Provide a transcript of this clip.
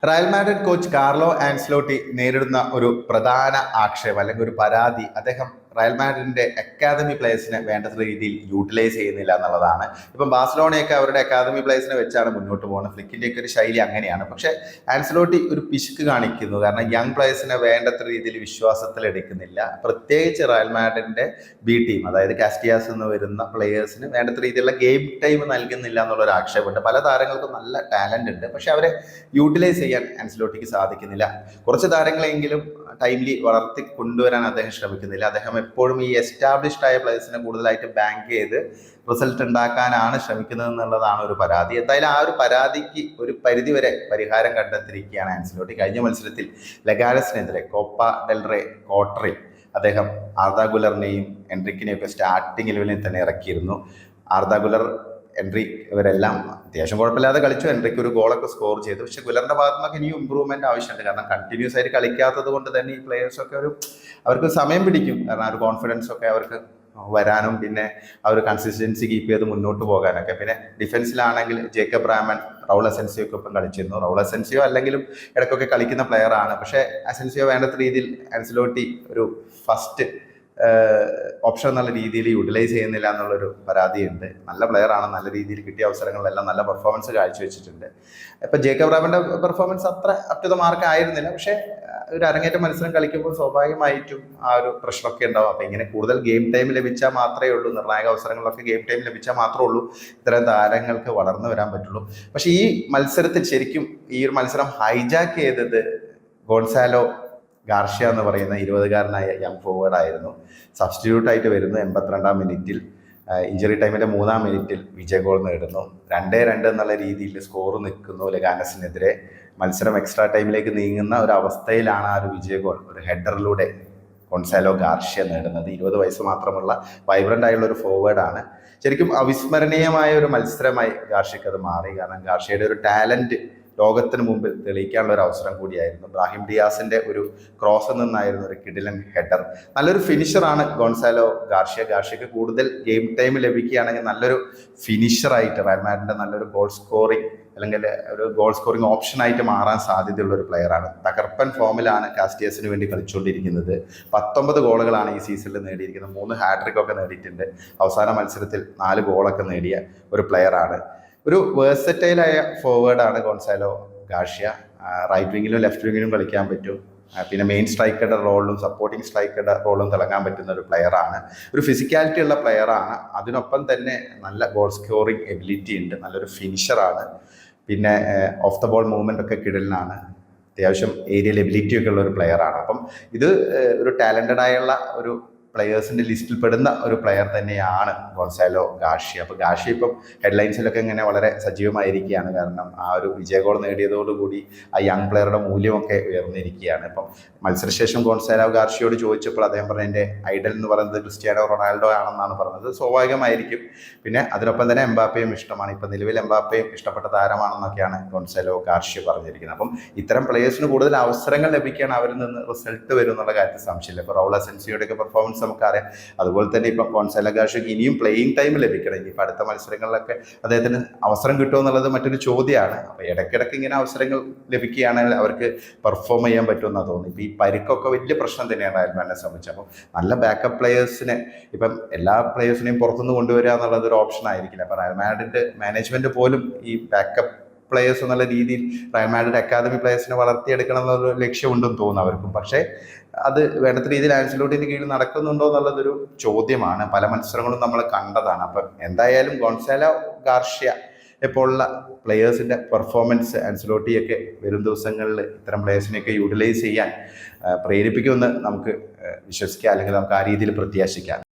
Real Madrid coach Carlo ആൻസ്ലോട്ടി നേരിടുന്ന ഒരു പ്രധാന ആക്ഷേപം അല്ലെങ്കിൽ ഒരു പരാതി അദ്ദേഹം റയൽ മാഡ്രിഡിന്റെ അക്കാദമി പ്ലേയേഴ്സിനെ വേണ്ട രീതിയിൽ യൂട്ടിലൈസ് ചെയ്യുന്നില്ല എന്നുള്ളതാണ്. ഇപ്പം ബാഴ്സലോണയൊക്കെ അവരുടെ അക്കാദമി പ്ലേയേഴ്സിനെ വെച്ചാണ് മുന്നോട്ട് പോകുന്നത്. ഫ്ലിക്കിന്റെയൊക്കെ ഒരു ശൈലി അങ്ങനെയാണ്. പക്ഷേ ആൻസ്ലോട്ടി ഒരു പിശുക്ക് കാണിക്കുന്നു. കാരണം യങ് പ്ലേയേഴ്സിനെ വേണ്ടത്ര രീതിയിൽ വിശ്വാസത്തിൽ എടുക്കുന്നില്ല. പ്രത്യേകിച്ച് റയൽ മാഡ്രിഡിന്റെ ബി ടീം, അതായത് കാസ്റ്റിയാസ് എന്ന് വരുന്ന പ്ലേയേഴ്സിന് വേണ്ടത്ര രീതിയിലുള്ള ഗെയിം ടൈം നൽകുന്നില്ല എന്നുള്ളൊരു ആക്ഷേപമുണ്ട്. പല താരങ്ങൾക്കും നല്ല ടാലന്റ് ഉണ്ട്, പക്ഷെ അവരെ യൂട്ടിലൈസ് ചെയ്യാൻ ആൻസ്ലോട്ടിക്ക് സാധിക്കുന്നില്ല. കുറച്ച് താരങ്ങളെങ്കിലും ടൈംലി വളർത്തി കൊണ്ടുവരാൻ അദ്ദേഹം ശ്രമിക്കുന്നില്ല. അദ്ദേഹം എപ്പോഴും ഈ എസ്റ്റാബ്ലിഷ്ഡ് ആയ പ്ലേയേഴ്സിനെ കൂടുതലായിട്ട് ബാങ്ക് ചെയ്ത് റിസൾട്ട് ഉണ്ടാക്കാനാണ് ശ്രമിക്കുന്നത് എന്നുള്ളതാണ് ഒരു പരാതി. എന്തായാലും ആ ഒരു പരാതിക്ക് ഒരു പരിധിവരെ പരിഹാരം കണ്ടെത്തിയിരിക്കുകയാണ് ആൻസ്ലോട്ടി. കഴിഞ്ഞ മത്സരത്തിൽ ലഗാനസിനെതിരെ കോപ്പ ഡെൽറേ ക്വാർട്ടറിൽ അദ്ദേഹം ആർദാ ഗുലറിനെയും എൻട്രിക്കിനെയും ഒക്കെ സ്റ്റാർട്ടിംഗ് 11 തന്നെ ഇറക്കിയിരുന്നു. ആർദാ ഗുലർ, എൻട്രിക് ഇവരെല്ലാം അത്യാവശ്യം കുഴപ്പമില്ലാതെ കളിച്ചു. എൻട്രിക്ക് ഒരു ഗോളൊക്കെ സ്കോർ ചെയ്തു. പക്ഷെ ഗുലറിന്റെ ഭാഗത്തു നിന്നൊക്കെ ഇനിയും ഇമ്പ്രൂവ്മെന്റ് ആവശ്യമുണ്ട്. കാരണം കണ്ടിന്യൂസ് ആയിട്ട് കളിക്കാത്തത് കൊണ്ട് തന്നെ ഈ പ്ലേയേഴ്സൊക്കെ അവർക്ക് സമയം പിടിക്കും. കാരണം ആ ഒരു കോൺഫിഡൻസ് ഒക്കെ അവർക്ക് വരാനും പിന്നെ ആ ഒരു കൺസിസ്റ്റൻസി കീപ്പ് ചെയ്ത് മുന്നോട്ട് പോകാനൊക്കെ. പിന്നെ ഡിഫൻസിലാണെങ്കിൽ ജേക്കബ് റാമൻ, റൗൾ അസെൻസിയോ ഒക്കെ ഒപ്പം കളിച്ചിരുന്നു. റൗൾ അസെൻസിയോ അല്ലെങ്കിലും ഇടയ്ക്കൊക്കെ കളിക്കുന്ന പ്ലെയറാണ്. പക്ഷേ അസെൻസിയോ വേണ്ടത്ര രീതിയിൽ ആൻസലോട്ടി ഒരു ഫസ്റ്റ് ഓപ്ഷൻ എന്നുള്ള രീതിയിൽ യൂട്ടിലൈസ് ചെയ്യുന്നില്ല എന്നുള്ളൊരു പരാതിയുണ്ട്. നല്ല പ്ലെയറാണ്, നല്ല രീതിയിൽ കിട്ടിയ അവസരങ്ങളിലെല്ലാം നല്ല പെർഫോമൻസ് കാഴ്ചവെച്ചിട്ടുണ്ട്. ഇപ്പം ജേക്കബ് റാമന്റെ പെർഫോമൻസ് അത്ര അപ് ടു ദ മാർക്ക് ആയിരുന്നില്ല. പക്ഷേ ഒരു അരങ്ങേറ്റ മത്സരം കളിക്കുമ്പോൾ സ്വാഭാവികമായിട്ടും ആ ഒരു പ്രഷറൊക്കെ ഉണ്ടാവും. അപ്പം ഇങ്ങനെ കൂടുതൽ ഗെയിം ടൈം ലഭിച്ചാൽ മാത്രമേ ഉള്ളൂ, നിർണായക അവസരങ്ങളിലൊക്കെ ഗെയിം ടൈം ലഭിച്ചാൽ മാത്രമേ ഉള്ളൂ ഇത്തരം താരങ്ങൾക്ക് വളർന്നു വരാൻ പറ്റുള്ളൂ. പക്ഷേ ഈ മത്സരത്തിൽ ശരിക്കും ഈ ഒരു മത്സരം ഹൈജാക്ക് ചെയ്തത് ഗോൺസാലോ ഗാർഷ്യ എന്ന് പറയുന്ന 20-കാരനായ യങ് ഫോർവേഡ് ആയിരുന്നു. സബ്സ്റ്റിറ്റ്യൂട്ട് ആയിട്ട് വരുന്നു 82-ാം മിനിറ്റിൽ. ഇഞ്ചറി ടൈമിന്റെ 3-ാം മിനിറ്റിൽ വിജയ ഗോൾ നേടുന്നു. 2-2 എന്നുള്ള രീതിയിൽ സ്കോർ നിൽക്കുന്നു ലഗാനസിനെതിരെ. മത്സരം എക്സ്ട്രാ ടൈമിലേക്ക് നീങ്ങുന്ന ഒരു അവസ്ഥയിലാണ് ആ ഒരു വിജയ ഗോൾ ഒരു ഹെഡറിലൂടെ ഗോൺസാലോ ഗാർഷ്യ നേടുന്നത്. 20 വയസ്സ് മാത്രമുള്ള വൈബ്രന്റ് ആയുള്ള ഒരു ഫോർവേഡാണ്. ശരിക്കും അവിസ്മരണീയമായ ഒരു മത്സരമായി ഗാർഷ്യക്ക് അത് മാറി. കാരണം ഗാർഷ്യയുടെ ഒരു ടാലന്റ് ലോകത്തിന് മുമ്പിൽ തെളിയിക്കാനുള്ള ഒരു അവസരം കൂടിയായിരുന്നു. ബ്രാഹിം ഡിയാസിന്റെ ഒരു ക്രോസിൽ നിന്നായിരുന്നു ഒരു കിടിലൻ ഹെഡർ. നല്ലൊരു ഫിനിഷറാണ് ഗോൺസാലോ ഗാർഷ്യ. ഗാർഷ്യക്ക് കൂടുതൽ ഗെയിം ടൈം ലഭിക്കുകയാണെങ്കിൽ നല്ലൊരു ഫിനിഷറായിട്ട് റയൽ മാഡ്രിഡിന്റെ നല്ലൊരു ഗോൾ സ്കോറിംഗ് അല്ലെങ്കിൽ ഒരു ഗോൾ സ്കോറിംഗ് ഓപ്ഷനായിട്ട് മാറാൻ സാധ്യതയുള്ള ഒരു പ്ലെയറാണ്. തകർപ്പൻ ഫോമിലാണ് കാസ്റ്റിയസിന് വേണ്ടി കളിച്ചുകൊണ്ടിരിക്കുന്നത്. 19 ഗോളുകളാണ് ഈ സീസണിൽ നേടിയിരിക്കുന്നത്. 3 ഹാട്രിക് ഒക്കെ നേടിയിട്ടുണ്ട്. അവസാന മത്സരത്തിൽ 4 ഗോളൊക്കെ നേടിയ ഒരു പ്ലെയറാണ്. ഒരു വേഴ്സറ്റൈലായ ഫോർവേഡാണ് ഗോൺസാലോ ഗാർഷ്യ. റൈറ്റ് വിങ്ങിലും ലെഫ്റ്റ് വിങ്ങിലും കളിക്കാൻ പറ്റും. പിന്നെ മെയിൻ സ്ട്രൈക്കറുടെ റോളിലും സപ്പോർട്ടിങ് സ്ട്രൈക്കറുടെ റോളും തിളങ്ങാൻ പറ്റുന്ന ഒരു പ്ലെയറാണ്. ഒരു ഫിസിക്കാലിറ്റി ഉള്ള പ്ലെയറാണ്. അതിനൊപ്പം തന്നെ നല്ല ഗോൾ സ്കോറിംഗ് എബിലിറ്റി ഉണ്ട്. നല്ലൊരു ഫിനിഷറാണ്. പിന്നെ ഓഫ് ദ ബോൾ മൂവ്മെൻ്റ് ഒക്കെ കിടലിനാണ്. അത്യാവശ്യം ഏരിയൽ എബിലിറ്റി ഒക്കെ ഉള്ള ഒരു പ്ലെയറാണ്. അപ്പം ഇത് ഒരു ടാലൻറ്റഡ് ആയുള്ള ഒരു പ്ലെയേഴ്സിൻ്റെ ലിസ്റ്റിൽ പെടുന്ന ഒരു പ്ലെയർ തന്നെയാണ് ഗോൺസാലോ ഗാർഷ്യ. അപ്പോൾ ഗാർഷ്യ ഇപ്പം ഹെഡ്ലൈൻസിലൊക്കെ ഇങ്ങനെ വളരെ സജീവമായിരിക്കുകയാണ്. കാരണം ആ ഒരു വിജയ ഗോൾ നേടിയതോടുകൂടി ആ യങ് പ്ലെയറുടെ മൂല്യമൊക്കെ ഉയർന്നിരിക്കുകയാണ്. ഇപ്പം മത്സരശേഷം ഗോൺസാലോ ഗാർഷ്യയോട് ചോദിച്ചപ്പോൾ അദ്ദേഹം പറഞ്ഞ എൻ്റെ ഐഡൽ എന്ന് പറയുന്നത് ക്രിസ്ത്യാനോ റൊണാൾഡോ ആണെന്നാണ് പറഞ്ഞത്. സ്വാഭാവികമായിരിക്കും. പിന്നെ അതിനൊപ്പം തന്നെ എംബാപ്പയും ഇഷ്ടമാണ്. ഇപ്പം നിലവിൽ എംബാപ്പയും ഇഷ്ടപ്പെട്ട താരമാണെന്നൊക്കെയാണ് ഗോൺസാലോ ഗാർഷ്യ പറഞ്ഞിരിക്കുന്നത്. അപ്പം ഇത്തരം പ്ലെയേഴ്സിന് കൂടുതൽ അവസരങ്ങൾ ലഭിക്കുകയാണ്, അവരിൽ നിന്ന് റിസൾട്ട് വരും എന്നുള്ള കാര്യത്തിൽ സംശയമില്ല. ഇപ്പോൾ റൗൾ അസെൻസിയോടെയൊക്കെ പെർഫോമൻസ് നമുക്കറിയാം. അതുപോലെ തന്നെ ഇപ്പം ഗോൺസാലോ ഗാർഷ്യക്ക് ഇനിയും പ്ലേയിങ് ടൈം ലഭിക്കണം. ഇനിയിപ്പോൾ അടുത്ത മത്സരങ്ങളിലൊക്കെ അദ്ദേഹത്തിന് അവസരം കിട്ടുമോ എന്നുള്ളത് മറ്റൊരു ചോദ്യമാണ്. അപ്പോൾ ഇടയ്ക്കിടയ്ക്ക് ഇങ്ങനെ അവസരങ്ങൾ ലഭിക്കുകയാണെങ്കിൽ അവർക്ക് പെർഫോം ചെയ്യാൻ പറ്റുമെന്നാണ് തോന്നുന്നത്. ഇപ്പോൾ ഈ പരിക്കൊക്കെ വലിയ പ്രശ്നം തന്നെയാണ് റയൽ മാഡ്രിഡിനെ സംബന്ധിച്ച്. അപ്പോൾ നല്ല ബാക്കപ്പ് പ്ലെയേഴ്സിനെ ഇപ്പം എല്ലാ പ്ലെയേഴ്സിനെയും പുറത്തുനിന്ന് കൊണ്ടുവരിക എന്നുള്ളത് ഒരു ഓപ്ഷൻ ആയിരിക്കില്ല. അപ്പോൾ റയൽ മാഡ്രിഡ് മാനേജ്മെന്റ് പോലും ഈ ബാക്കപ്പ് പ്ലെയേഴ്സ് എന്നുള്ള രീതിയിൽ റയൽ മാഡ്രിഡ് അക്കാദമി പ്ലെയേഴ്സിനെ വളർത്തിയെടുക്കണം എന്നുള്ള ലക്ഷ്യമുണ്ടെന്ന് തോന്നുന്നു അവർക്കും. പക്ഷേ അത് വേണ്ടത്ര രീതിയിൽ ആൻസലോട്ടിന്റെ കീഴിൽ നടക്കുന്നുണ്ടോ എന്നുള്ളതൊരു ചോദ്യമാണ്. പല മത്സരങ്ങളും നമ്മൾ കണ്ടതാണ്. അപ്പം എന്തായാലും ഗോൺസാലോ ഗാർഷ്യ പോലുള്ള പ്ലെയേഴ്സിന്റെ പെർഫോമൻസ് ആൻസലോട്ടിയൊക്കെ വരും ദിവസങ്ങളിൽ ഇത്തരം പ്ലെയേഴ്സിനെയൊക്കെ യൂട്ടിലൈസ് ചെയ്യാൻ പ്രേരിപ്പിക്കുമെന്ന് നമുക്ക് വിശ്വസിക്കാം, അല്ലെങ്കിൽ നമുക്ക് ആ രീതിയിൽ പ്രത്യാശിക്കാം.